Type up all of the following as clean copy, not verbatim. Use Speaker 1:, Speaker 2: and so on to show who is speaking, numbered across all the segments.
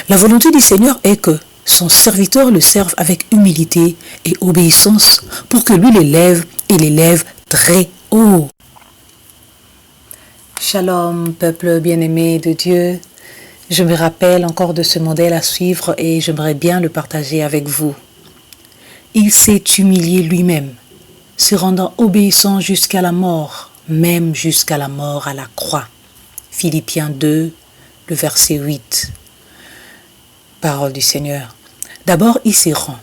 Speaker 1: La volonté du Seigneur est que son serviteur le serve avec humilité et obéissance pour que lui l'élève et l'élève très haut. Shalom, peuple bien-aimé de Dieu. Je me rappelle encore de ce modèle à suivre et j'aimerais bien le partager avec vous. Il s'est humilié lui-même, se rendant obéissant jusqu'à la mort, même jusqu'à la mort à la croix. Philippiens 2, le verset 8. Parole du Seigneur. D'abord, il se rend.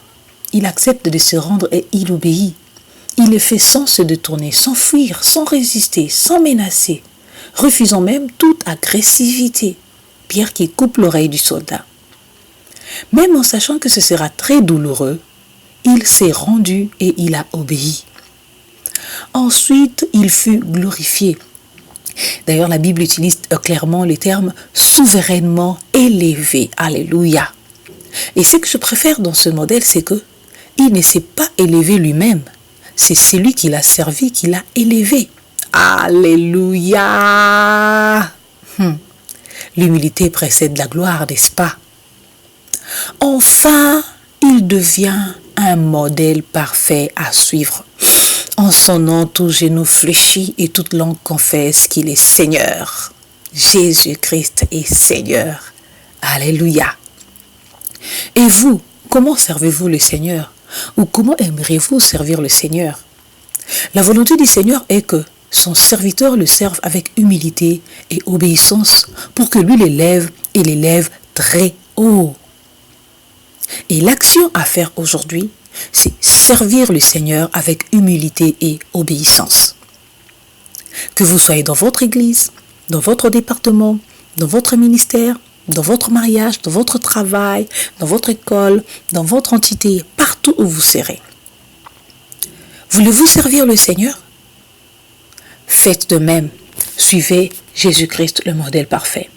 Speaker 1: Il accepte de se rendre et il obéit. Il le fait sans se détourner, sans fuir, sans résister, sans menacer, refusant même toute agressivité. Pierre qui coupe l'oreille du soldat. Même en sachant que ce sera très douloureux, il s'est rendu et il a obéi. Ensuite, il fut glorifié. D'ailleurs, la Bible utilise clairement le terme souverainement élevé. Alléluia. Et ce que je préfère dans ce modèle, c'est que il ne s'est pas élevé lui-même. C'est celui qui l'a servi qui l'a élevé. Alléluia. L'humilité précède la gloire, n'est-ce pas? Enfin, il devient un modèle parfait à suivre. En son nom, tout genou fléchit et toute langue confesse qu'il est Seigneur. Jésus-Christ est Seigneur. Alléluia. Et vous, comment servez-vous le Seigneur? Ou comment aimeriez-vous servir le Seigneur? La volonté du Seigneur est que son serviteur le serve avec humilité et obéissance pour que lui l'élève et l'élève très haut. Et l'action à faire aujourd'hui, c'est servir le Seigneur avec humilité et obéissance. Que vous soyez dans votre église, dans votre département, dans votre ministère, dans votre mariage, dans votre travail, dans votre école, dans votre entité, partout où vous serez. Voulez-vous servir le Seigneur? Faites de même. Suivez Jésus-Christ, le modèle parfait.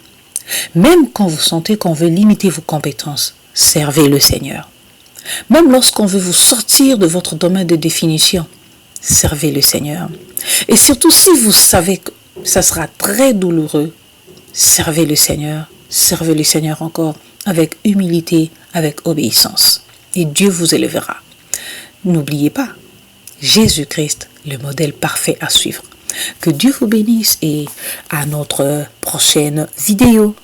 Speaker 1: Même quand vous sentez qu'on veut limiter vos compétences, servez le Seigneur. Même lorsqu'on veut vous sortir de votre domaine de définition, servez le Seigneur. Et surtout, si vous savez que ça sera très douloureux, servez le Seigneur encore avec humilité, avec obéissance. Et Dieu vous élèvera. N'oubliez pas, Jésus-Christ, le modèle parfait à suivre. Que Dieu vous bénisse et à notre prochaine vidéo.